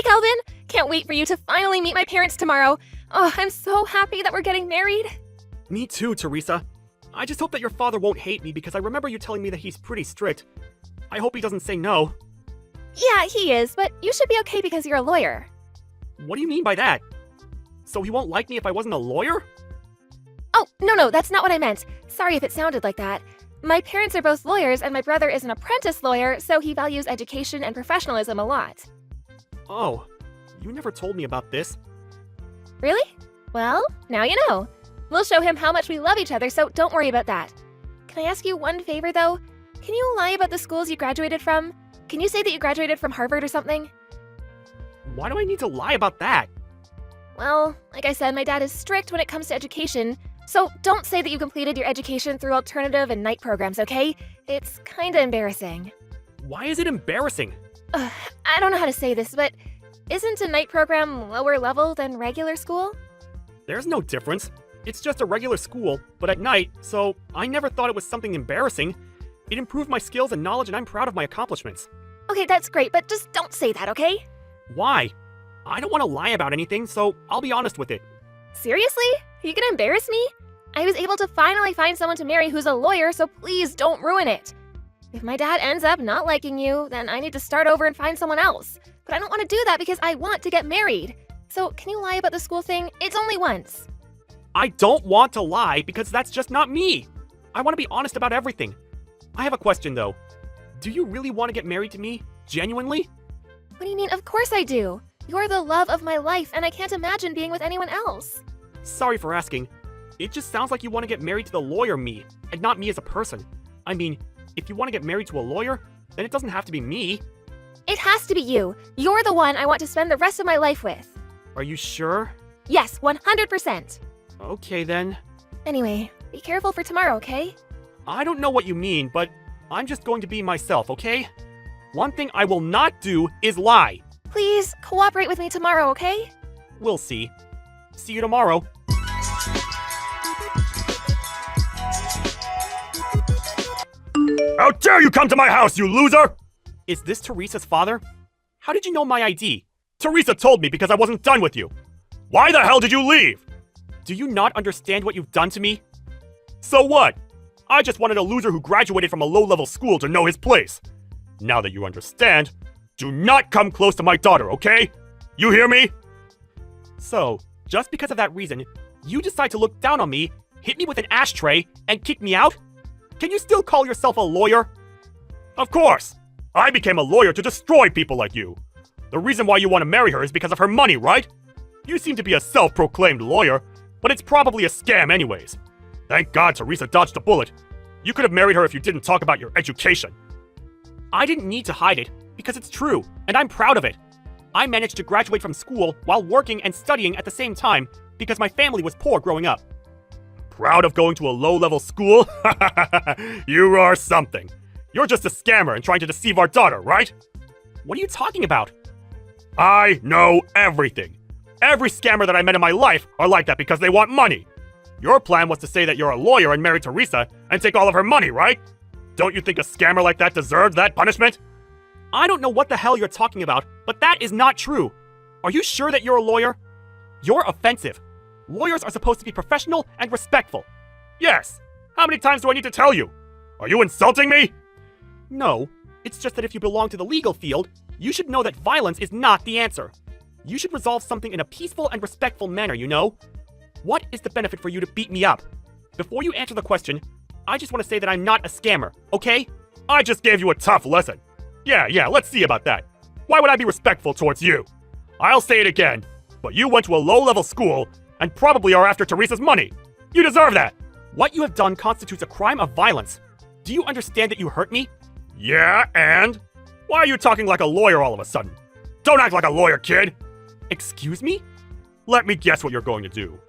Calvin! Can't wait for you to finally meet my parents tomorrow. Oh, I'm so happy that we're getting married. Me too, Teresa. I just hope that your father won't hate me because I remember you telling me that he's pretty strict. I hope he doesn't say no. Yeah, he is, but you should be okay because you're a lawyer. What do you mean by that? So he won't like me if I wasn't a lawyer? Oh, no, that's not what I meant. Sorry if it sounded like that. My parents are both lawyers and my brother is an apprentice lawyer, so he values education and professionalism a lot. Oh, you never told me about this. Really? Well, now you know. We'll show him how much we love each other, so don't worry about that. Can I ask you one favor, though? Can you lie about the schools you graduated from? Can you say that you graduated from Harvard or something? Why do I need to lie about that? Well, like I said, my dad is strict when it comes to education, so don't say that you completed your education through alternative and night programs, okay? It's kinda embarrassing. Why is it embarrassing? I don't know how to say this, but isn't a night program lower level than regular school? There's no difference. It's just a regular school, but at night, so I never thought it was something embarrassing. It improved my skills and knowledge, and I'm proud of my accomplishments. Okay, that's great, but just don't say that, okay? Why? I don't want to lie about anything, so I'll be honest with it. Seriously? Are you gonna embarrass me? I was able to finally find someone to marry who's a lawyer, so please don't ruin it. If my dad ends up not liking you, then I need to start over and find someone else. But I don't want to do that because I want to get married. So can you lie about the school thing? It's only once. I don't want to lie because that's just not me. I want to be honest about everything. I have a question though. Do you really want to get married to me? Genuinely? What do you mean? Of course I do. You're the love of my life and I can't imagine being with anyone else. Sorry for asking. It just sounds like you want to get married to the lawyer me, and not me as a person. I mean, if you want to get married to a lawyer, then it doesn't have to be me. It has to be you. You're the one I want to spend the rest of my life with. Are you sure? Yes, 100%. Okay then. Anyway, be careful for tomorrow, okay? I don't know what you mean, but I'm just going to be myself, okay? One thing I will not do is lie. Please, cooperate with me tomorrow, okay? We'll see. See you tomorrow. How dare you come to my house, you loser! Is this Teresa's father? How did you know my ID? Teresa told me because I wasn't done with you. Why the hell did you leave? Do you not understand what you've done to me? So what? I just wanted a loser who graduated from a low-level school to know his place. Now that you understand, do not come close to my daughter, okay? You hear me? So, just because of that reason, you decide to look down on me, hit me with an ashtray, and kick me out? Can you still call yourself a lawyer? Of course! I became a lawyer to destroy people like you. The reason why you want to marry her is because of her money, right? You seem to be a self-proclaimed lawyer, but it's probably a scam anyways. Thank God Teresa dodged a bullet. You could have married her if you didn't talk about your education. I didn't need to hide it, because it's true, and I'm proud of it. I managed to graduate from school while working and studying at the same time because my family was poor growing up. Proud of going to a low-level school? You are something. You're just a scammer and trying to deceive our daughter, right? What are you talking about? I know everything. Every scammer that I met in my life are like that because they want money. Your plan was to say that you're a lawyer and marry Teresa and take all of her money, right? Don't you think a scammer like that deserves that punishment? I don't know what the hell you're talking about, but that is not true. Are you sure that you're a lawyer? You're offensive. Lawyers are supposed to be professional and respectful. Yes. How many times do I need to tell you? Are you insulting me? No. It's just that if you belong to the legal field, you should know that violence is not the answer. You should resolve something in a peaceful and respectful manner, you know? What is the benefit for you to beat me up? Before you answer the question, I just want to say that I'm not a scammer, okay? I just gave you a tough lesson. Yeah, let's see about that. Why would I be respectful towards you? I'll say it again, but you went to a low-level school and probably are after Teresa's money. You deserve that. What you have done constitutes a crime of violence. Do you understand that you hurt me? Yeah, and? Why are you talking like a lawyer all of a sudden? Don't act like a lawyer, kid! Excuse me? Let me guess what you're going to do.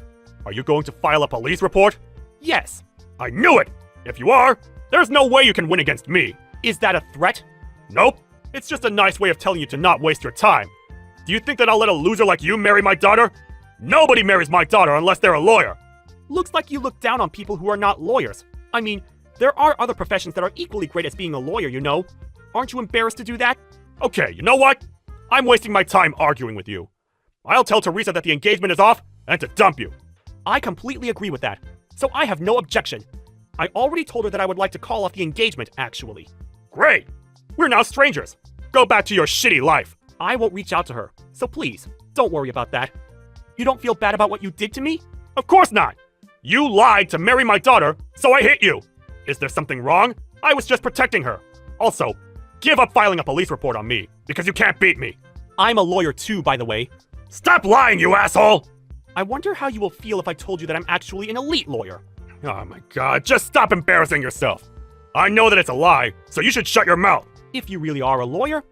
Are you going to file a police report? Yes. I knew it! If you are, there's no way you can win against me. Is that a threat? Nope. It's just a nice way of telling you to not waste your time. Do you think that I'll let a loser like you marry my daughter? Nobody marries my daughter unless they're a lawyer. Looks like you look down on people who are not lawyers. I mean, there are other professions that are equally great as being a lawyer, you know. Aren't you embarrassed to do that? Okay, you know what? I'm wasting my time arguing with you. I'll tell Teresa that the engagement is off and to dump you. I completely agree with that, so I have no objection. I already told her that I would like to call off the engagement, actually. Great! We're now strangers. Go back to your shitty life. I won't reach out to her, so please, don't worry about that. You don't feel bad about what you did to me? Of course not! You lied to marry my daughter, so I hit you. Is there something wrong? I was just protecting her. Also, give up filing a police report on me, because you can't beat me. I'm a lawyer too, by the way. Stop lying, you asshole! I wonder how you will feel if I told you that I'm actually an elite lawyer. Oh my god, just stop embarrassing yourself. I know that it's a lie, so you should shut your mouth. If you really are a lawyer,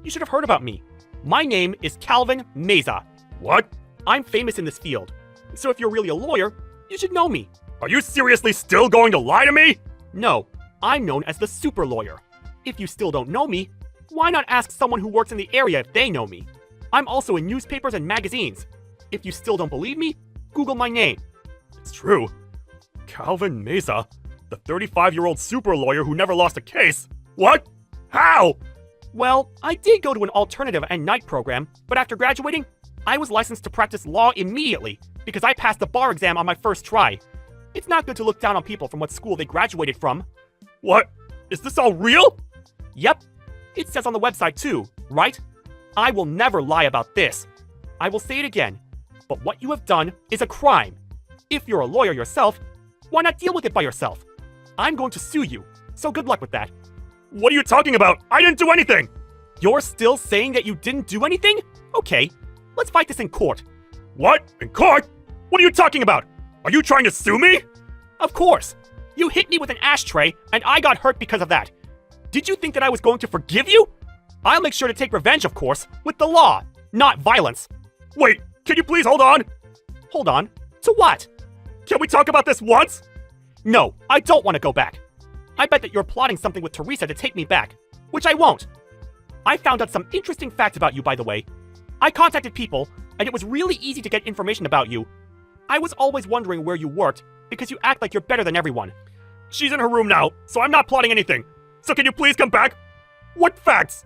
you should have heard about me. My name is Calvin Meza. What? I'm famous in this field, so if you're really a lawyer, you should know me. Are you seriously still going to lie to me? No, I'm known as the super lawyer. If you still don't know me, why not ask someone who works in the area if they know me? I'm also in newspapers and magazines. If you still don't believe me, Google my name. It's true. Calvin Meza, the 35-year-old super lawyer who never lost a case. What? How? Well, I did go to an alternative and night program, but after graduating, I was licensed to practice law immediately because I passed the bar exam on my first try. It's not good to look down on people from what school they graduated from. What? Is this all real? Yep. It says on the website too, right? I will never lie about this. I will say it again, but what you have done is a crime. If you're a lawyer yourself, why not deal with it by yourself? I'm going to sue you, so good luck with that. What are you talking about? I didn't do anything! You're still saying that you didn't do anything? Okay, let's fight this in court. What? In court? What are you talking about? Are you trying to sue me? Of course. You hit me with an ashtray, and I got hurt because of that. Did you think that I was going to forgive you? I'll make sure to take revenge, of course, with the law, not violence. Wait, can you please hold on? Hold on? To what? Can we talk about this once? No, I don't want to go back. I bet that you're plotting something with Teresa to take me back, which I won't. I found out some interesting facts about you, by the way. I contacted people, and it was really easy to get information about you. I was always wondering where you worked, because you act like you're better than everyone. She's in her room now, so I'm not plotting anything. So can you please come back? What facts?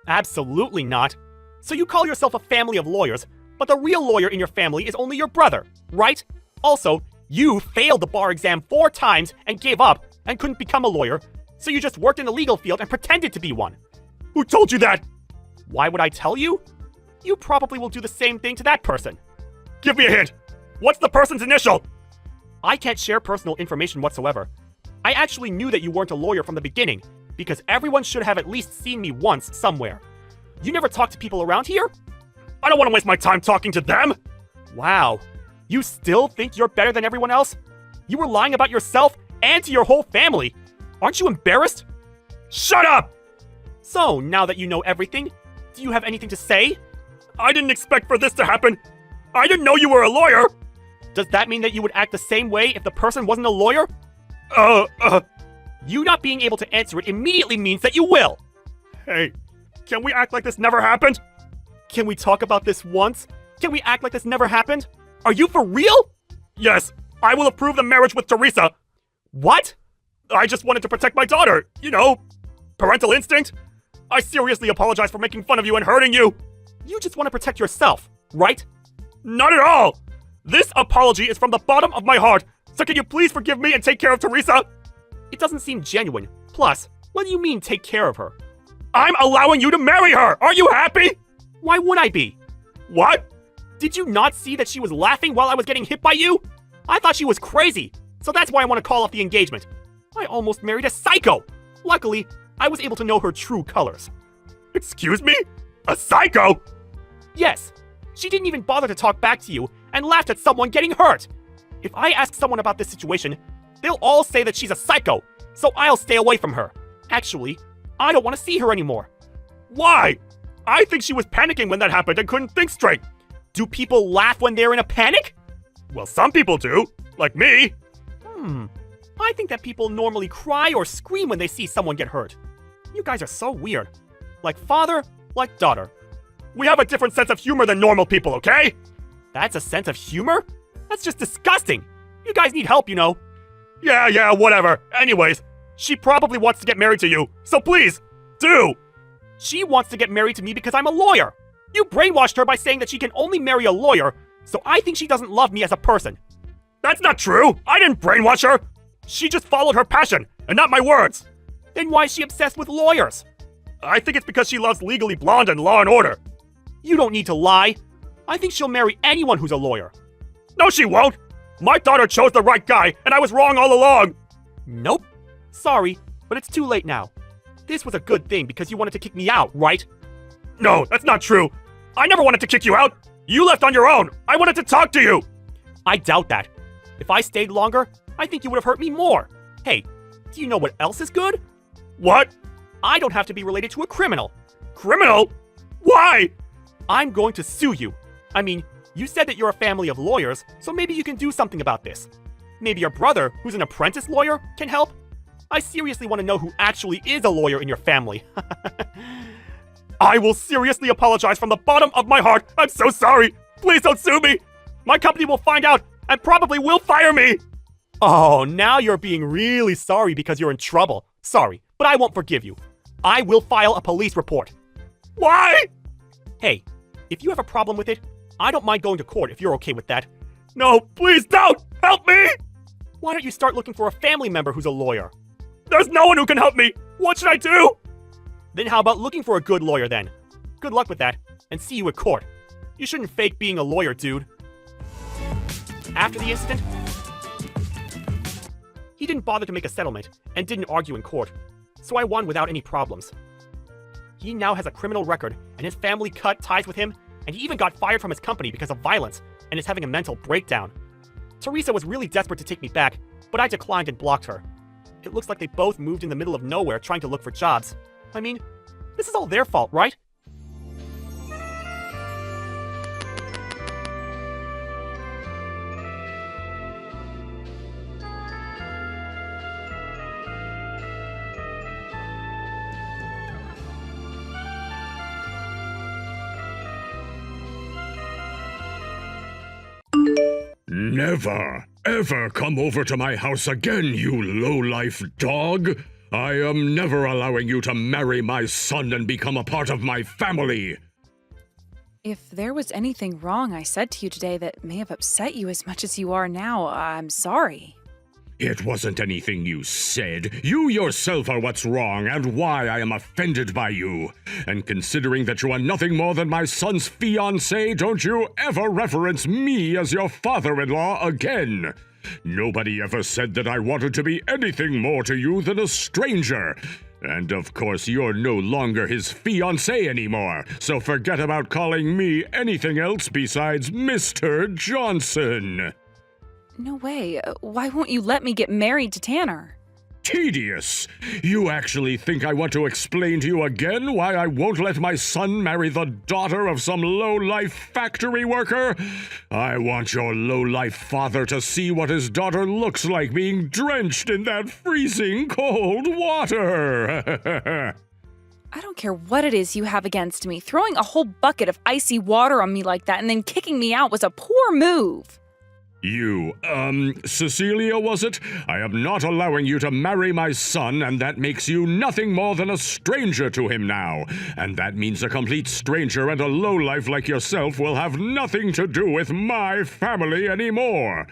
Absolutely not. So you call yourself a family of lawyers, but the real lawyer in your family is only your brother, right? Also, you failed the bar exam 4 times and gave up and couldn't become a lawyer, so you just worked in the legal field and pretended to be one. Who told you that? Why would I tell you? You probably will do the same thing to that person. Give me a hint. What's the person's initial? I can't share personal information whatsoever. I actually knew that you weren't a lawyer from the beginning, because everyone should have at least seen me once somewhere. You never talk to people around here? I don't want to waste my time talking to them! Wow. You still think you're better than everyone else? You were lying about yourself and to your whole family. Aren't you embarrassed? Shut up! So, now that you know everything, do you have anything to say? I didn't expect for this to happen. I didn't know you were a lawyer. Does that mean that you would act the same way if the person wasn't a lawyer? You not being able to answer it immediately means that you will. Hey, can we act like this never happened? Can we talk about this once? Can we act like this never happened? Are you for real? Yes, I will approve the marriage with Teresa. What? I just wanted to protect my daughter. You know, parental instinct. I seriously apologize for making fun of you and hurting you. You just want to protect yourself, right? Not at all. This apology is from the bottom of my heart. So can you please forgive me and take care of Teresa? It doesn't seem genuine. Plus, what do you mean take care of her? I'm allowing you to marry her! Are you happy? Why would I be? What? Did you not see that she was laughing while I was getting hit by you? I thought she was crazy, so that's why I want to call off the engagement. I almost married a psycho. Luckily, I was able to know her true colors. Excuse me? A psycho? Yes. She didn't even bother to talk back to you and laughed at someone getting hurt. If I ask someone about this situation, they'll all say that she's a psycho, so I'll stay away from her. Actually, I don't want to see her anymore. Why? I think she was panicking when that happened and couldn't think straight. Do people laugh when they're in a panic? Well, some people do, like me. I think that people normally cry or scream when they see someone get hurt. You guys are so weird. Like father, like daughter. We have a different sense of humor than normal people, okay? That's a sense of humor? That's just disgusting. You guys need help, you know. Yeah, whatever. Anyways, she probably wants to get married to you, so please, do! She wants to get married to me because I'm a lawyer. You brainwashed her by saying that she can only marry a lawyer, so I think she doesn't love me as a person. That's not true! I didn't brainwash her! She just followed her passion, and not my words! Then why is she obsessed with lawyers? I think it's because she loves Legally Blonde and Law and Order. You don't need to lie. I think she'll marry anyone who's a lawyer. No, she won't! My daughter chose the right guy, and I was wrong all along! Nope. Sorry, but it's too late now. This was a good thing because you wanted to kick me out, right? No, that's not true. I never wanted to kick you out. You left on your own. I wanted to talk to you. I doubt that. If I stayed longer, I think you would have hurt me more. Hey, do you know what else is good? What? I don't have to be related to a criminal. Criminal? Why? I'm going to sue you. I mean, you said that you're a family of lawyers, so maybe you can do something about this. Maybe your brother, who's an apprentice lawyer, can help? I seriously want to know who actually is a lawyer in your family. I will seriously apologize from the bottom of my heart. I'm so sorry. Please don't sue me. My company will find out and probably will fire me. Oh, now you're being really sorry because you're in trouble. Sorry, but I won't forgive you. I will file a police report. Why? Hey, if you have a problem with it, I don't mind going to court if you're okay with that. No, please don't! Help me! Why don't you start looking for a family member who's a lawyer? There's no one who can help me! What should I do? Then how about looking for a good lawyer then? Good luck with that, and see you at court. You shouldn't fake being a lawyer, dude. After the incident, he didn't bother to make a settlement and didn't argue in court, so I won without any problems. He now has a criminal record, and his family cut ties with him, and he even got fired from his company because of violence and is having a mental breakdown. Teresa was really desperate to take me back, but I declined and blocked her. It looks like they both moved in the middle of nowhere trying to look for jobs. I mean, this is all their fault, right? Never, ever come over to my house again, you low-life dog! I am never allowing you to marry my son and become a part of my family! If there was anything wrong I said to you today that may have upset you as much as you are now, I'm sorry. It wasn't anything you said. You yourself are what's wrong and why I am offended by you. And considering that you are nothing more than my son's fiancé, don't you ever reference me as your father-in-law again. Nobody ever said that I wanted to be anything more to you than a stranger. And of course, you're no longer his fiancé anymore, so forget about calling me anything else besides Mr. Johnson. No way. Why won't you let me get married to Tanner? Tedious! You actually think I want to explain to you again why I won't let my son marry the daughter of some low-life factory worker? I want your low-life father to see what his daughter looks like being drenched in that freezing cold water! I don't care what it is you have against me. Throwing a whole bucket of icy water on me like that and then kicking me out was a poor move. You, Cecilia, was it? I am not allowing you to marry my son, and that makes you nothing more than a stranger to him now. And that means a complete stranger and a lowlife like yourself will have nothing to do with my family anymore.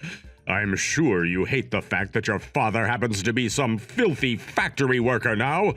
I'm sure you hate the fact that your father happens to be some filthy factory worker now.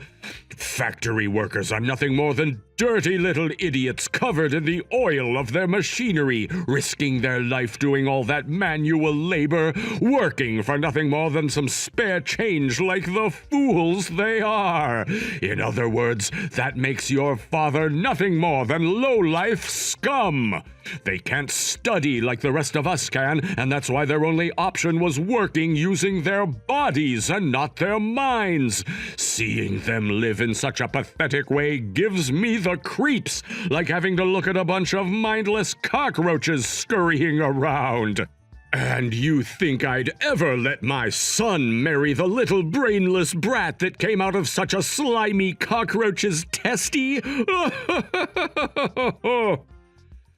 Factory workers are nothing more than dirty little idiots covered in the oil of their machinery, risking their life doing all that manual labor, working for nothing more than some spare change like the fools they are. In other words, that makes your father nothing more than low-life scum. They can't study like the rest of us can, and that's why their only option was working using their bodies and not their minds. Seeing them live in such a pathetic way gives me the creeps, like having to look at a bunch of mindless cockroaches scurrying around. And you think I'd ever let my son marry the little brainless brat that came out of such a slimy cockroach's testy?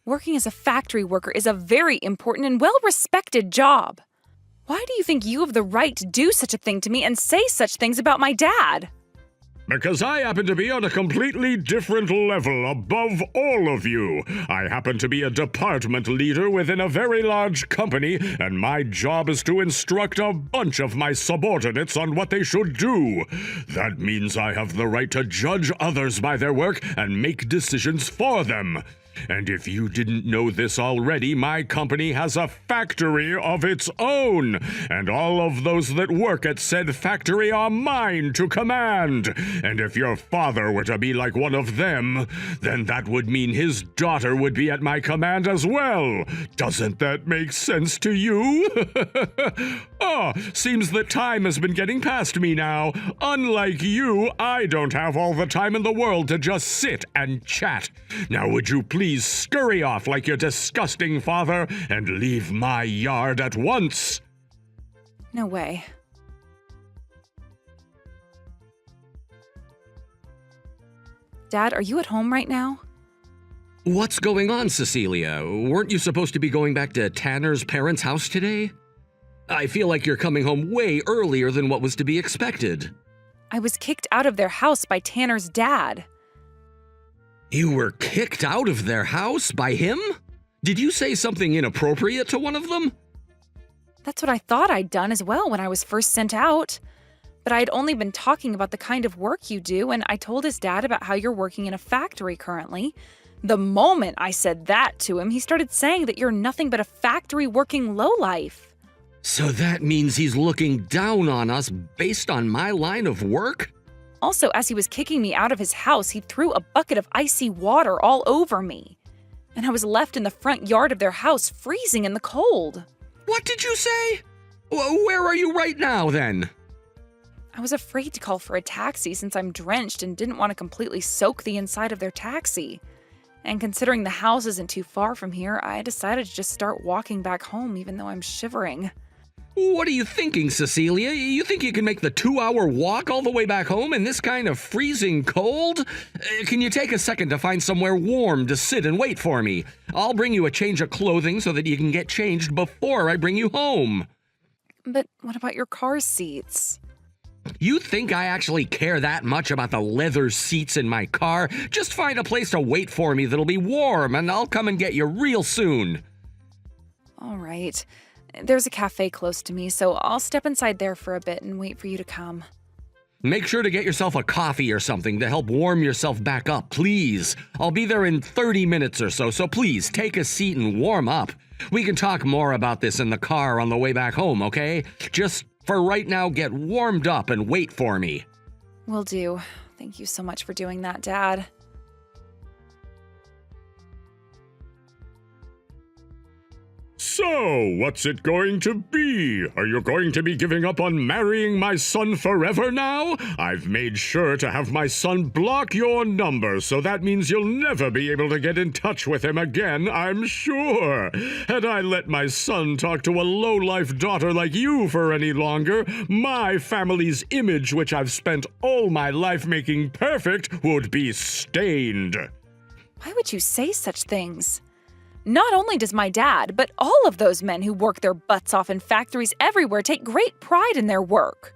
Working as a factory worker is a very important and well-respected job. Why do you think you have the right to do such a thing to me and say such things about my dad? Because I happen to be on a completely different level above all of you. I happen to be a department leader within a very large company, and my job is to instruct a bunch of my subordinates on what they should do. That means I have the right to judge others by their work and make decisions for them. And if you didn't know this already, my company has a factory of its own, and all of those that work at said factory are mine to command. And if your father were to be like one of them, then that would mean his daughter would be at my command as well. Doesn't that make sense to you? Oh, seems that time has been getting past me now. Unlike you, I don't have all the time in the world to just sit and chat. Now would you please scurry off like your disgusting father and leave my yard at once? No way. Dad, are you at home right now? What's going on, Cecilia? Weren't you supposed to be going back to Tanner's parents' house today? I feel like you're coming home way earlier than what was to be expected. I was kicked out of their house by Tanner's dad. You were kicked out of their house by him? Did you say something inappropriate to one of them? That's what I thought I'd done as well when I was first sent out. But I'd only been talking about the kind of work you do, and I told his dad about how you're working in a factory currently. The moment I said that to him, he started saying that you're nothing but a factory-working lowlife. So that means he's looking down on us based on my line of work? Also, as he was kicking me out of his house, he threw a bucket of icy water all over me. And I was left in the front yard of their house, freezing in the cold. What did you say? Where are you right now, then? I was afraid to call for a taxi since I'm drenched and didn't want to completely soak the inside of their taxi. And considering the house isn't too far from here, I decided to just start walking back home even though I'm shivering. What are you thinking, Cecilia? You think you can make the 2-hour walk all the way back home in this kind of freezing cold? Can you take a second to find somewhere warm to sit and wait for me? I'll bring you a change of clothing so that you can get changed before I bring you home. But what about your car seats? You think I actually care that much about the leather seats in my car? Just find a place to wait for me that'll be warm, and I'll come and get you real soon. All right. There's a cafe close to me, so I'll step inside there for a bit and wait for you to come. Make sure to get yourself a coffee or something to help warm yourself back up, please. I'll be there in 30 minutes or so, so please take a seat and warm up. We can talk more about this in the car on the way back home, okay? Just for right now, get warmed up and wait for me. Will do. Thank you so much for doing that, Dad. So, what's it going to be? Are you going to be giving up on marrying my son forever now? I've made sure to have my son block your number, so that means you'll never be able to get in touch with him again, I'm sure. Had I let my son talk to a low-life daughter like you for any longer, my family's image, which I've spent all my life making perfect, would be stained. Why would you say such things? Not only does my dad, but all of those men who work their butts off in factories everywhere take great pride in their work.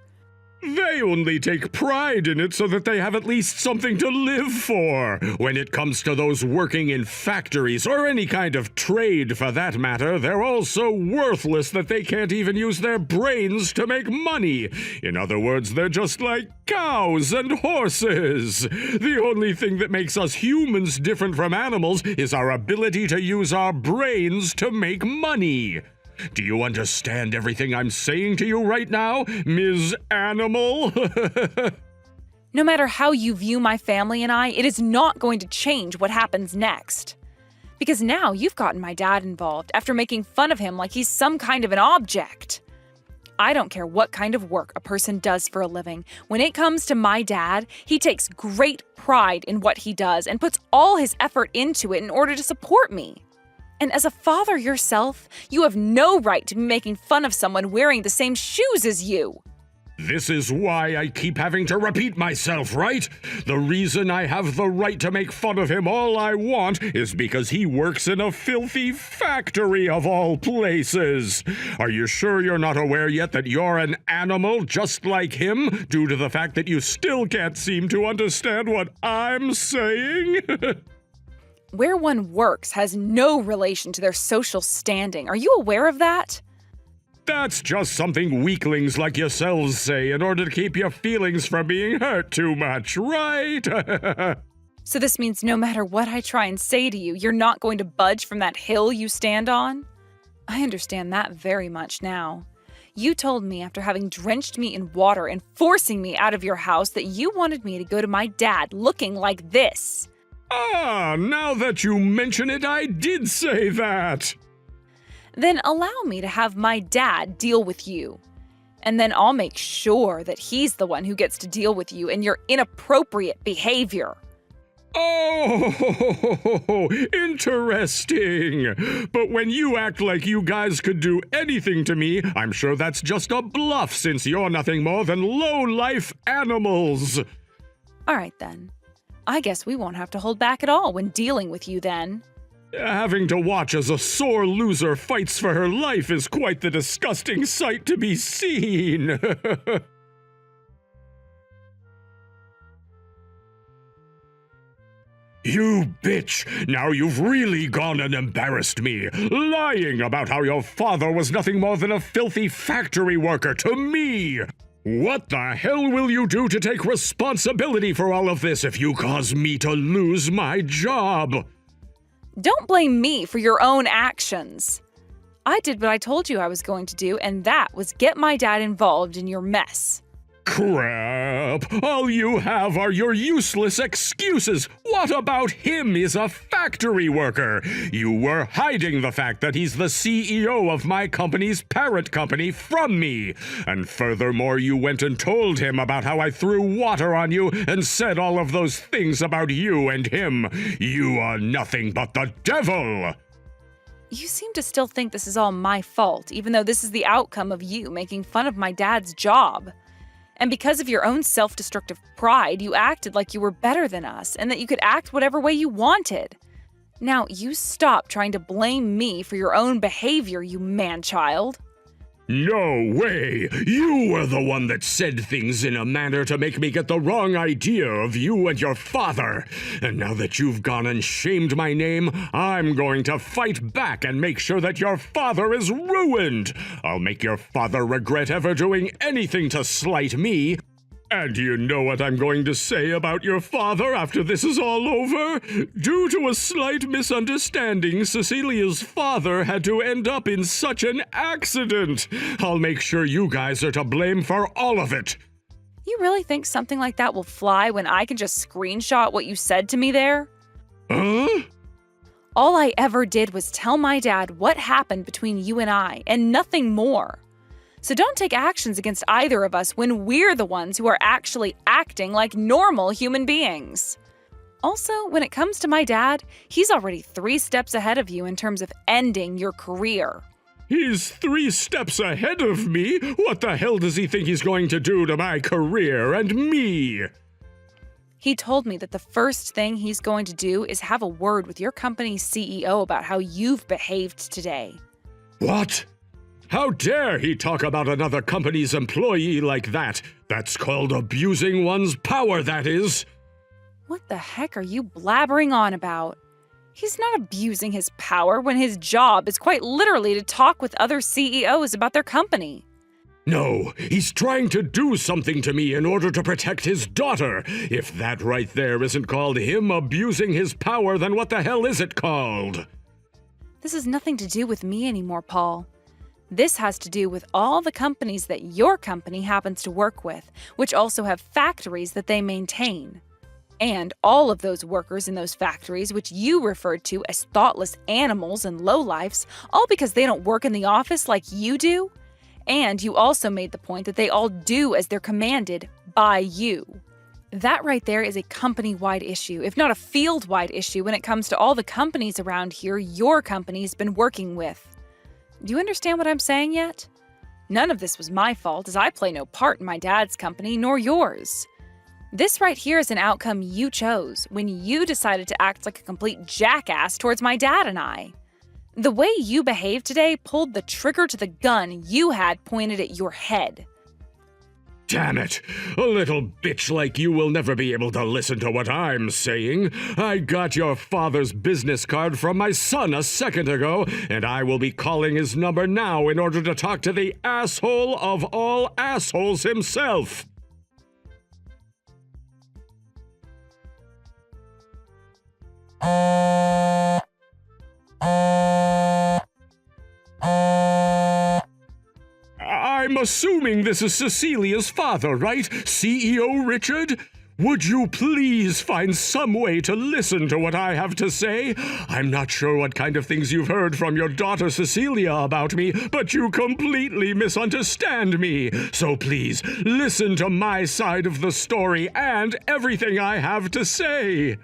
They only take pride in it so that they have at least something to live for. When it comes to those working in factories, or any kind of trade for that matter, they're all so worthless that they can't even use their brains to make money. In other words, they're just like cows and horses. The only thing that makes us humans different from animals is our ability to use our brains to make money. Do you understand everything I'm saying to you right now, Ms. Animal? No matter how you view my family and I, it is not going to change what happens next. Because now you've gotten my dad involved after making fun of him like he's some kind of an object. I don't care what kind of work a person does for a living. When it comes to my dad, he takes great pride in what he does and puts all his effort into it in order to support me. And as a father yourself, you have no right to be making fun of someone wearing the same shoes as you. This is why I keep having to repeat myself, right? The reason I have the right to make fun of him all I want is because he works in a filthy factory of all places. Are you sure you're not aware yet that you're an animal just like him, due to the fact that you still can't seem to understand what I'm saying? Where one works has no relation to their social standing. Are you aware of that? That's just something weaklings like yourselves say in order to keep your feelings from being hurt too much, right? So this means no matter what I try and say to you, you're not going to budge from that hill you stand on? I understand that very much now. You told me after having drenched me in water and forcing me out of your house that you wanted me to go to my dad looking like this. Ah, now that you mention it, I did say that. Then allow me to have my dad deal with you. And then I'll make sure that he's the one who gets to deal with you and your inappropriate behavior. Oh, interesting. But when you act like you guys could do anything to me, I'm sure that's just a bluff since you're nothing more than low-life animals. All right, then. I guess we won't have to hold back at all when dealing with you then. Having to watch as a sore loser fights for her life is quite the disgusting sight to be seen. You bitch! Now you've really gone and embarrassed me, lying about how your father was nothing more than a filthy factory worker to me! What the hell will you do to take responsibility for all of this if you cause me to lose my job? Don't blame me for your own actions. I did what I told you I was going to do, and that was get my dad involved in your mess. Crap! All you have are your useless excuses! What about him? He's a factory worker! You were hiding the fact that he's the CEO of my company's parent company from me! And furthermore, you went and told him about how I threw water on you and said all of those things about you and him! You are nothing but the devil! You seem to still think this is all my fault, even though this is the outcome of you making fun of my dad's job. And because of your own self-destructive pride, you acted like you were better than us and that you could act whatever way you wanted. Now, you stop trying to blame me for your own behavior, you man-child. No way! You were the one that said things in a manner to make me get the wrong idea of you and your father. And now that you've gone and shamed my name, I'm going to fight back and make sure that your father is ruined. I'll make your father regret ever doing anything to slight me. And do you know what I'm going to say about your father after this is all over? Due to a slight misunderstanding, Cecilia's father had to end up in such an accident. I'll make sure you guys are to blame for all of it. You really think something like that will fly when I can just screenshot what you said to me there? Huh? All I ever did was tell my dad what happened between you and I, and nothing more. So don't take actions against either of us when we're the ones who are actually acting like normal human beings. Also, when it comes to my dad, he's already 3 steps ahead of you in terms of ending your career. He's 3 steps ahead of me? What the hell does he think he's going to do to my career and me? He told me that the first thing he's going to do is have a word with your company's CEO about how you've behaved today. What? How dare he talk about another company's employee like that? That's called abusing one's power, that is. What the heck are you blabbering on about? He's not abusing his power when his job is quite literally to talk with other CEOs about their company. No, he's trying to do something to me in order to protect his daughter. If that right there isn't called him abusing his power, then what the hell is it called? This has nothing to do with me anymore, Paul. This has to do with all the companies that your company happens to work with, which also have factories that they maintain. And all of those workers in those factories, which you referred to as thoughtless animals and lowlifes, all because they don't work in the office like you do. And you also made the point that they all do as they're commanded by you. That right there is a company-wide issue, if not a field-wide issue when it comes to all the companies around here your company's been working with. Do you understand what I'm saying yet? None of this was my fault, as I play no part in my dad's company nor yours. This right here is an outcome you chose when you decided to act like a complete jackass towards my dad and I. The way you behaved today pulled the trigger to the gun you had pointed at your head. Damn it! A little bitch like you will never be able to listen to what I'm saying. I got your father's business card from my son a second ago, and I will be calling his number now in order to talk to the asshole of all assholes himself. I'm assuming this is Cecilia's father, right? CEO Richard? Would you please find some way to listen to what I have to say? I'm not sure what kind of things you've heard from your daughter Cecilia about me, but you completely misunderstand me. So please, listen to my side of the story and everything I have to say.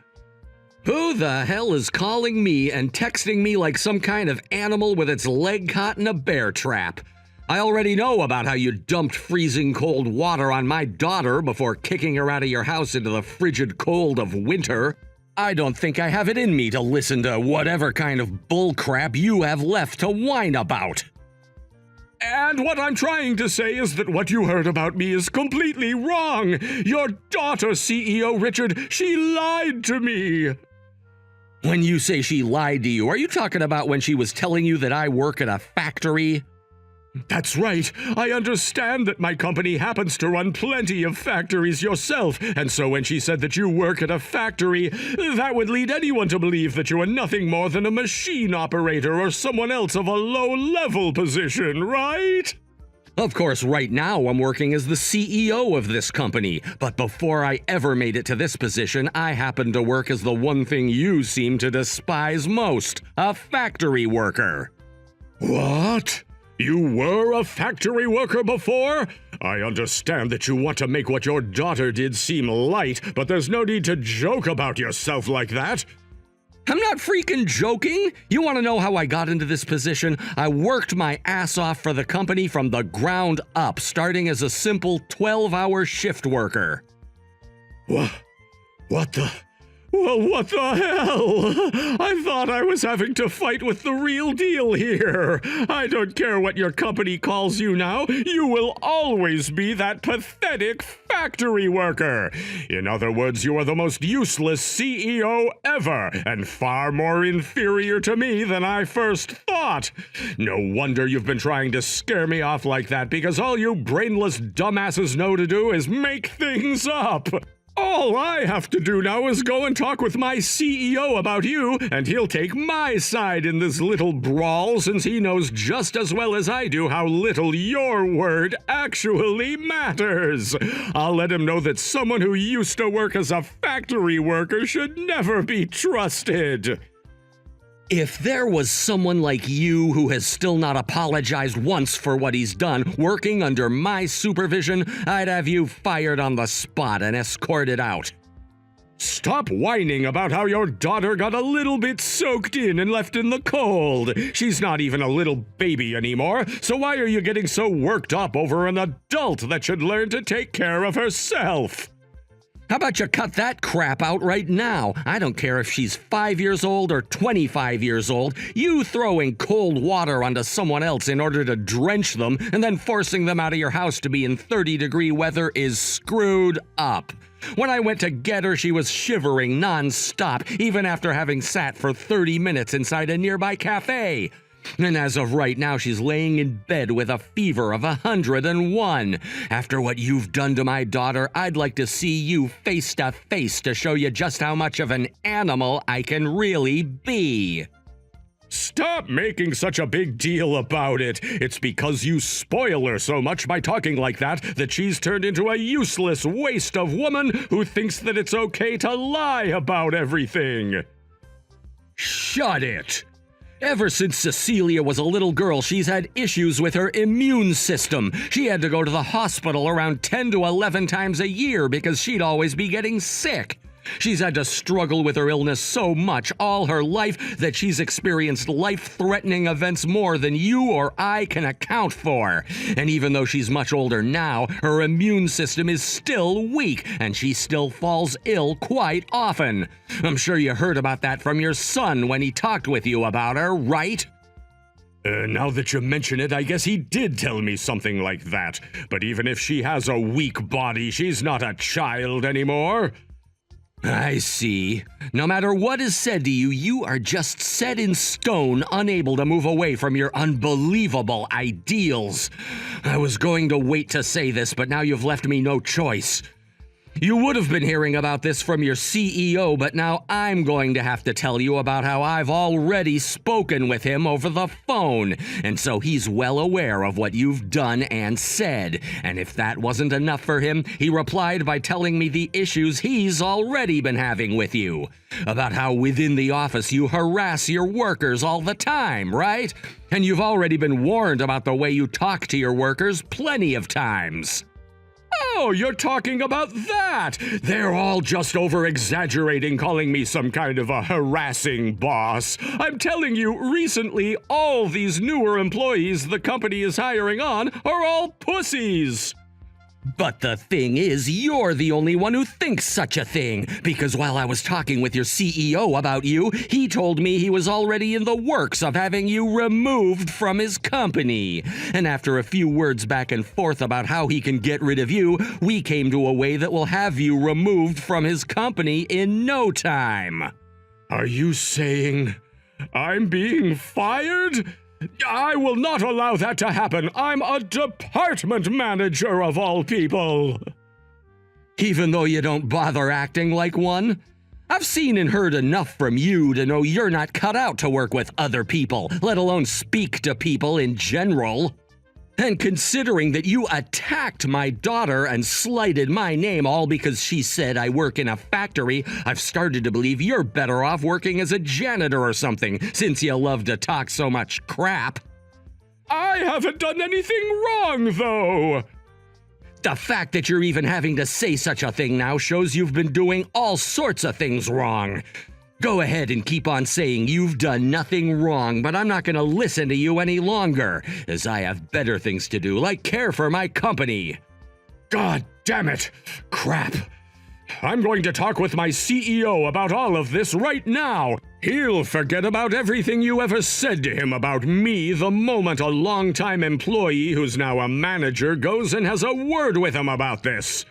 Who the hell is calling me and texting me like some kind of animal with its leg caught in a bear trap? I already know about how you dumped freezing cold water on my daughter before kicking her out of your house into the frigid cold of winter. I don't think I have it in me to listen to whatever kind of bullcrap you have left to whine about. And what I'm trying to say is that what you heard about me is completely wrong. Your daughter, CEO Richard, she lied to me. When you say she lied to you, are you talking about when she was telling you that I work at a factory? That's right. I understand that my company happens to run plenty of factories yourself, and so when she said that you work at a factory, that would lead anyone to believe that you are nothing more than a machine operator or someone else of a low-level position, right? Of course, right now I'm working as the CEO of this company, but before I ever made it to this position, I happened to work as the one thing you seem to despise most, a factory worker. What? You were a factory worker before? I understand that you want to make what your daughter did seem light, but there's no need to joke about yourself like that. I'm not freaking joking. You want to know how I got into this position? I worked my ass off for the company from the ground up, starting as a simple 12-hour shift worker. What the? Well, what the hell? I thought I was having to fight with the real deal here. I don't care what your company calls you now. You will always be that pathetic factory worker. In other words, you are the most useless CEO ever, and far more inferior to me than I first thought. No wonder you've been trying to scare me off like that, because all you brainless dumbasses know to do is make things up. All I have to do now is go and talk with my CEO about you, and he'll take my side in this little brawl, since he knows just as well as I do how little your word actually matters. I'll let him know that someone who used to work as a factory worker should never be trusted. If there was someone like you who has still not apologized once for what he's done working under my supervision, I'd have you fired on the spot and escorted out. Stop whining about how your daughter got a little bit soaked in and left in the cold. She's not even a little baby anymore, so why are you getting so worked up over an adult that should learn to take care of herself? How about you cut that crap out right now? I don't care if she's 5 years old or 25 years old. You throwing cold water onto someone else in order to drench them and then forcing them out of your house to be in 30-degree weather is screwed up. When I went to get her, she was shivering non-stop, even after having sat for 30 minutes inside a nearby cafe. And as of right now, she's laying in bed with a fever of 101. After what you've done to my daughter, I'd like to see you face to face to show you just how much of an animal I can really be. Stop making such a big deal about it. It's because you spoil her so much by talking like that she's turned into a useless waste of woman who thinks that it's okay to lie about everything. Shut it! Ever since Cecilia was a little girl, she's had issues with her immune system. She had to go to the hospital around 10 to 11 times a year because she'd always be getting sick. She's had to struggle with her illness so much all her life that she's experienced life-threatening events more than you or I can account for. And even though she's much older now, her immune system is still weak, and she still falls ill quite often. I'm sure you heard about that from your son when he talked with you about her, right? Now that you mention it, I guess he did tell me something like that. But even if she has a weak body, she's not a child anymore. I see. No matter what is said to you, you are just set in stone, unable to move away from your unbelievable ideals. I was going to wait to say this, but now you've left me no choice. You would have been hearing about this from your CEO, but now I'm going to have to tell you about how I've already spoken with him over the phone, and so he's well aware of what you've done and said. And if that wasn't enough for him, he replied by telling me the issues he's already been having with you. About how within the office you harass your workers all the time, right? And you've already been warned about the way you talk to your workers plenty of times. Oh, you're talking about that! They're all just over-exaggerating, calling me some kind of a harassing boss. I'm telling you, recently, all these newer employees the company is hiring on are all pussies. But the thing is, you're the only one who thinks such a thing, because while I was talking with your CEO about you, he told me he was already in the works of having you removed from his company. And after a few words back and forth about how he can get rid of you, we came to a way that will have you removed from his company in no time. Are you saying I'm being fired? I will not allow that to happen. I'm a department manager of all people. Even though you don't bother acting like one? I've seen and heard enough from you to know you're not cut out to work with other people, let alone speak to people in general. And considering that you attacked my daughter and slighted my name all because she said I work in a factory, I've started to believe you're better off working as a janitor or something, since you love to talk so much crap. I haven't done anything wrong, though. The fact that you're even having to say such a thing now shows you've been doing all sorts of things wrong. Go ahead and keep on saying you've done nothing wrong, but I'm not going to listen to you any longer, as I have better things to do, like care for my company. God damn it! Crap! I'm going to talk with my CEO about all of this right now. He'll forget about everything you ever said to him about me the moment a longtime employee who's now a manager goes and has a word with him about this.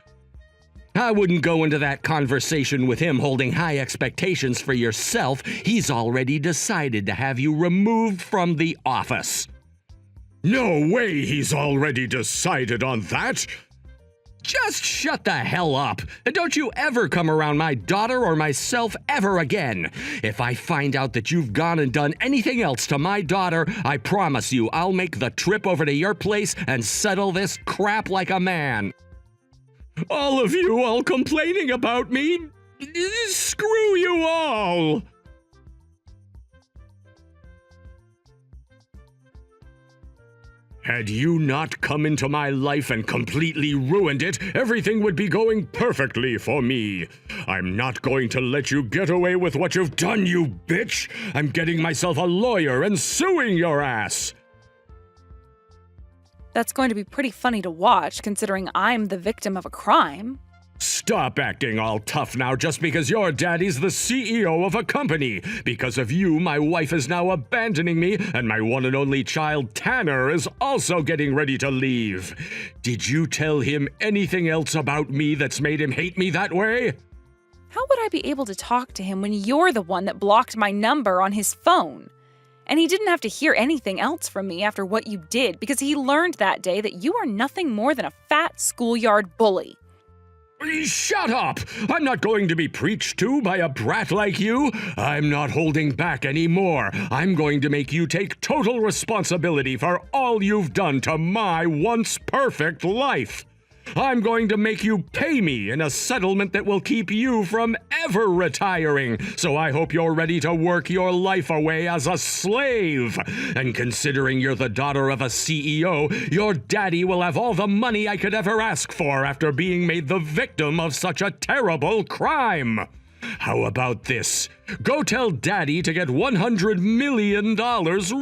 I wouldn't go into that conversation with him holding high expectations for yourself. He's already decided to have you removed from the office. No way he's already decided on that! Just shut the hell up, and don't you ever come around my daughter or myself ever again. If I find out that you've gone and done anything else to my daughter, I promise you I'll make the trip over to your place and settle this crap like a man. All of you all complaining about me? Screw you all! Had you not come into my life and completely ruined it, everything would be going perfectly for me. I'm not going to let you get away with what you've done, you bitch! I'm getting myself a lawyer and suing your ass! That's going to be pretty funny to watch, considering I'm the victim of a crime. Stop acting all tough now just because your daddy's the CEO of a company. Because of you, my wife is now abandoning me, and my one and only child, Tanner, is also getting ready to leave. Did you tell him anything else about me that's made him hate me that way? How would I be able to talk to him when you're the one that blocked my number on his phone? And he didn't have to hear anything else from me after what you did, because he learned that day that you are nothing more than a fat schoolyard bully. Shut up! I'm not going to be preached to by a brat like you. I'm not holding back anymore. I'm going to make you take total responsibility for all you've done to my once perfect life. I'm going to make you pay me in a settlement that will keep you from ever retiring, so I hope you're ready to work your life away as a slave. And considering you're the daughter of a CEO, your daddy will have all the money I could ever ask for after being made the victim of such a terrible crime. How about this? Go tell Daddy to get $100 million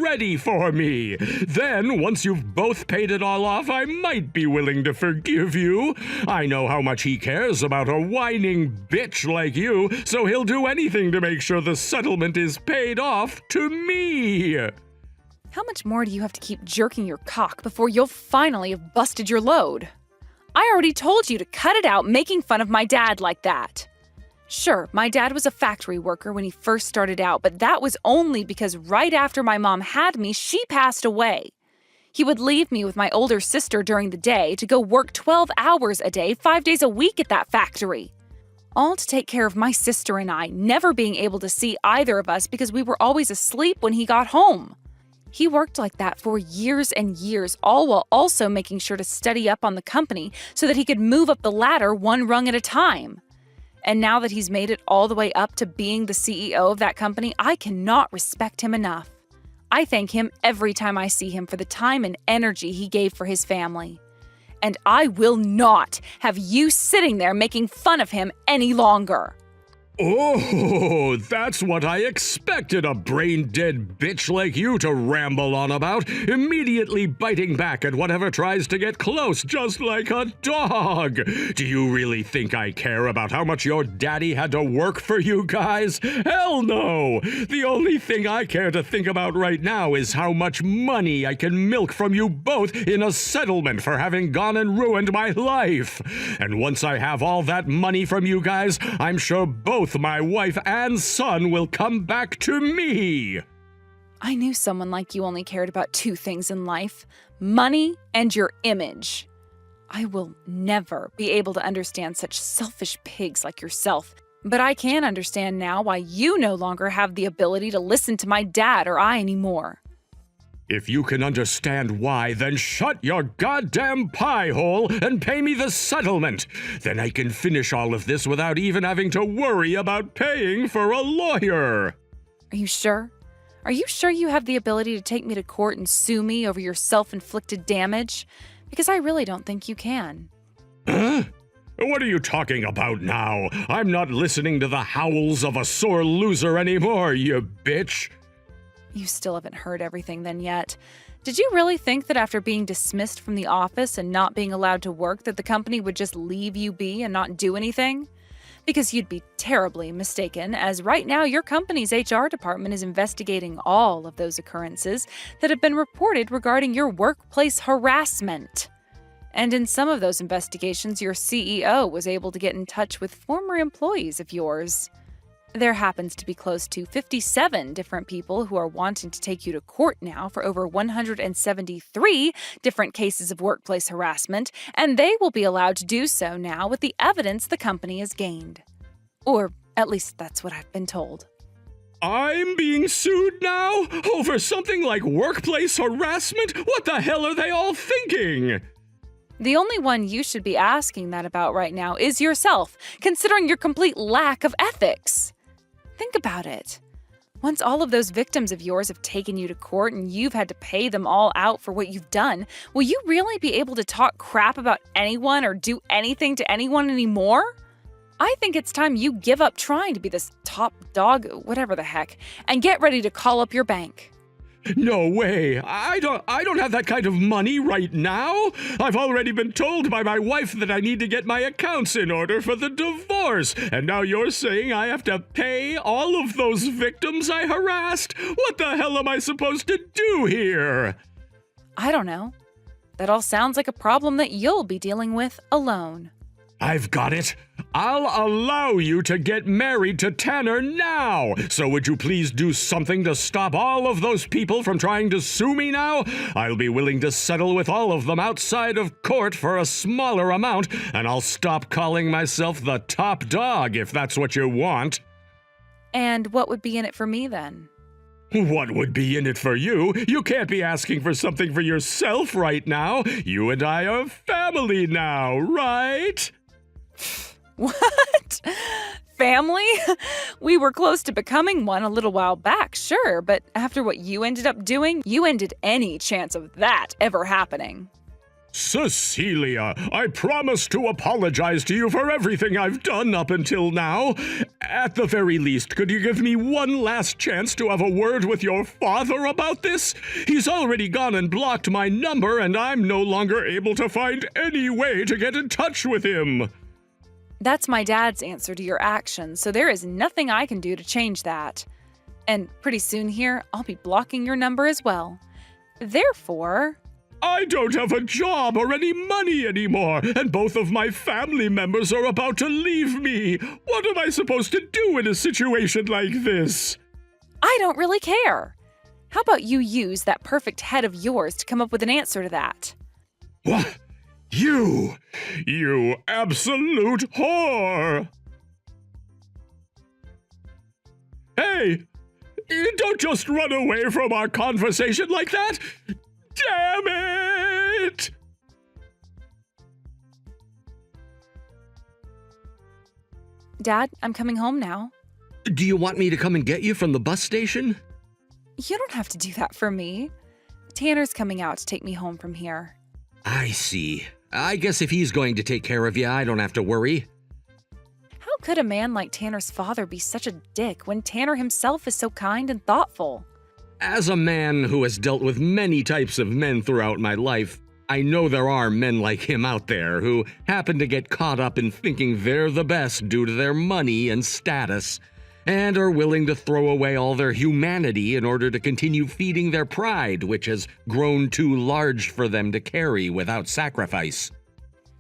ready for me. Then, once you've both paid it all off, I might be willing to forgive you. I know how much he cares about a whining bitch like you, so he'll do anything to make sure the settlement is paid off to me. How much more do you have to keep jerking your cock before you'll finally have busted your load? I already told you to cut it out making fun of my dad like that. Sure, my dad was a factory worker when he first started out, but that was only because right after my mom had me, she passed away. He would leave me with my older sister during the day to go work 12 hours a day, 5 days a week at that factory. All to take care of my sister and I, never being able to see either of us because we were always asleep when he got home. He worked like that for years and years, all while also making sure to study up on the company so that he could move up the ladder one rung at a time. And now that he's made it all the way up to being the CEO of that company, I cannot respect him enough. I thank him every time I see him for the time and energy he gave for his family. And I will not have you sitting there making fun of him any longer. Oh, that's what I expected a brain-dead bitch like you to ramble on about, immediately biting back at whatever tries to get close, just like a dog. Do you really think I care about how much your daddy had to work for you guys? Hell no! The only thing I care to think about right now is how much money I can milk from you both in a settlement for having gone and ruined my life. And once I have all that money from you guys, I'm sure both my wife and son will come back to me. I knew someone like you only cared about two things in life: money and your image. I will never be able to understand such selfish pigs like yourself, but I can understand now why you no longer have the ability to listen to my dad or I anymore. If you can understand why, then shut your goddamn pie hole and pay me the settlement. Then I can finish all of this without even having to worry about paying for a lawyer. Are you sure? Are you sure you have the ability to take me to court and sue me over your self-inflicted damage? Because I really don't think you can. Huh? What are you talking about now? I'm not listening to the howls of a sore loser anymore, you bitch. You still haven't heard everything then yet. Did you really think that after being dismissed from the office and not being allowed to work that the company would just leave you be and not do anything? Because you'd be terribly mistaken, as right now your company's HR department is investigating all of those occurrences that have been reported regarding your workplace harassment. And in some of those investigations, your CEO was able to get in touch with former employees of yours. There happens to be close to 57 different people who are wanting to take you to court now for over 173 different cases of workplace harassment, and they will be allowed to do so now with the evidence the company has gained. Or at least that's what I've been told. I'm being sued now? Over something like workplace harassment? What the hell are they all thinking? The only one you should be asking that about right now is yourself, considering your complete lack of ethics. Think about it. Once all of those victims of yours have taken you to court and you've had to pay them all out for what you've done, will you really be able to talk crap about anyone or do anything to anyone anymore? I think it's time you give up trying to be this top dog, whatever the heck, and get ready to call up your bank. No way. I don't have that kind of money right now. I've already been told by my wife that I need to get my accounts in order for the divorce. And now you're saying I have to pay all of those victims I harassed? What the hell am I supposed to do here? I don't know. That all sounds like a problem that you'll be dealing with alone. I've got it. I'll allow you to get married to Tanner now. So would you please do something to stop all of those people from trying to sue me now? I'll be willing to settle with all of them outside of court for a smaller amount, and I'll stop calling myself the top dog if that's what you want. And what would be in it for me then? What would be in it for you? You can't be asking for something for yourself right now. You and I are family now, right? What? Family? We were close to becoming one a little while back, sure, but after what you ended up doing, you ended any chance of that ever happening. Cecilia, I promise to apologize to you for everything I've done up until now. At the very least, could you give me one last chance to have a word with your father about this? He's already gone and blocked my number, and I'm no longer able to find any way to get in touch with him. That's my dad's answer to your actions, so there is nothing I can do to change that. And pretty soon here, I'll be blocking your number as well. Therefore, I don't have a job or any money anymore, and both of my family members are about to leave me. What am I supposed to do in a situation like this? I don't really care. How about you use that perfect head of yours to come up with an answer to that? What? You absolute whore! Hey, don't just run away from our conversation like that! Damn it! Dad, I'm coming home now. Do you want me to come and get you from the bus station? You don't have to do that for me. Tanner's coming out to take me home from here. I see. I guess if he's going to take care of you, I don't have to worry. How could a man like Tanner's father be such a dick when Tanner himself is so kind and thoughtful? As a man who has dealt with many types of men throughout my life, I know there are men like him out there who happen to get caught up in thinking they're the best due to their money and status, and are willing to throw away all their humanity in order to continue feeding their pride, which has grown too large for them to carry without sacrifice.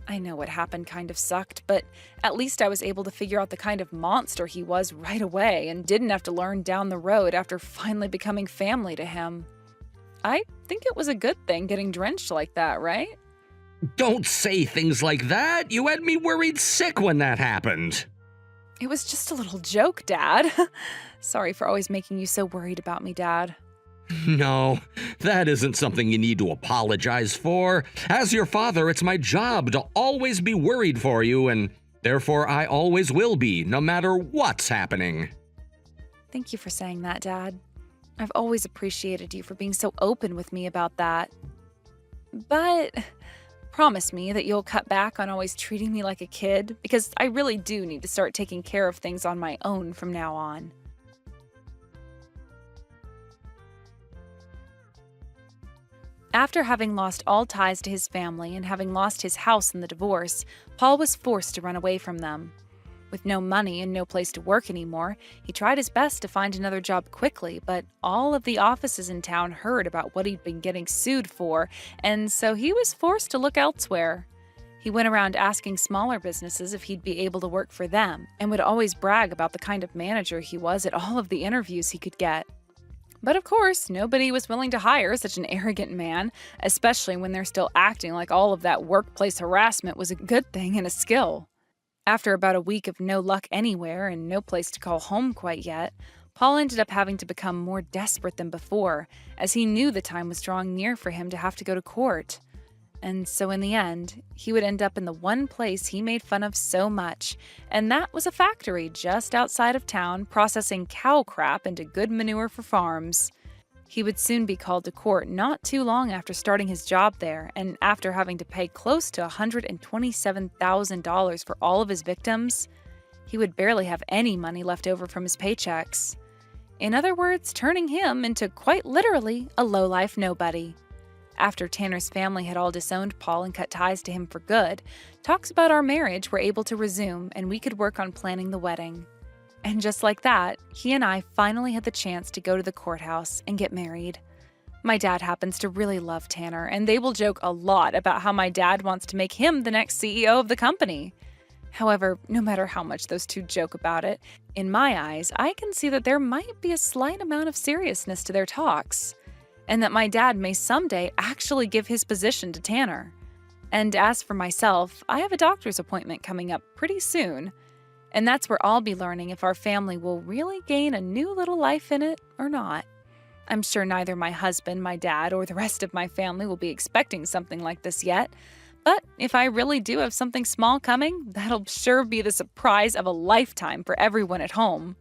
I know what happened kind of sucked, but at least I was able to figure out the kind of monster he was right away and didn't have to learn down the road after finally becoming family to him. I think it was a good thing getting drenched like that, right? Don't say things like that. You had me worried sick when that happened. It was just a little joke, Dad. Sorry for always making you so worried about me, Dad. No, that isn't something you need to apologize for. As your father, it's my job to always be worried for you, and therefore I always will be, no matter what's happening. Thank you for saying that, Dad. I've always appreciated you for being so open with me about that. But promise me that you'll cut back on always treating me like a kid, because I really do need to start taking care of things on my own from now on. After having lost all ties to his family and having lost his house in the divorce, Paul was forced to run away from them. With no money and no place to work anymore, he tried his best to find another job quickly, but all of the offices in town heard about what he'd been getting sued for, and so he was forced to look elsewhere. He went around asking smaller businesses if he'd be able to work for them, and would always brag about the kind of manager he was at all of the interviews he could get. But of course, nobody was willing to hire such an arrogant man, especially when they're still acting like all of that workplace harassment was a good thing and a skill. After about a week of no luck anywhere and no place to call home quite yet, Paul ended up having to become more desperate than before, as he knew the time was drawing near for him to have to go to court. And so in the end, he would end up in the one place he made fun of so much, and that was a factory just outside of town processing cow crap into good manure for farms. He would soon be called to court not too long after starting his job there, and after having to pay close to $127,000 for all of his victims, he would barely have any money left over from his paychecks. In other words, turning him into quite literally a low-life nobody. After Tanner's family had all disowned Paul and cut ties to him for good, talks about our marriage were able to resume and we could work on planning the wedding. And just like that, he and I finally had the chance to go to the courthouse and get married. My dad happens to really love Tanner, and they will joke a lot about how my dad wants to make him the next CEO of the company. However, no matter how much those two joke about it, in my eyes, I can see that there might be a slight amount of seriousness to their talks, and that my dad may someday actually give his position to Tanner. And as for myself, I have a doctor's appointment coming up pretty soon, and that's where I'll be learning if our family will really gain a new little life in it or not. I'm sure neither my husband, my dad, or the rest of my family will be expecting something like this yet, but if I really do have something small coming, that'll sure be the surprise of a lifetime for everyone at home.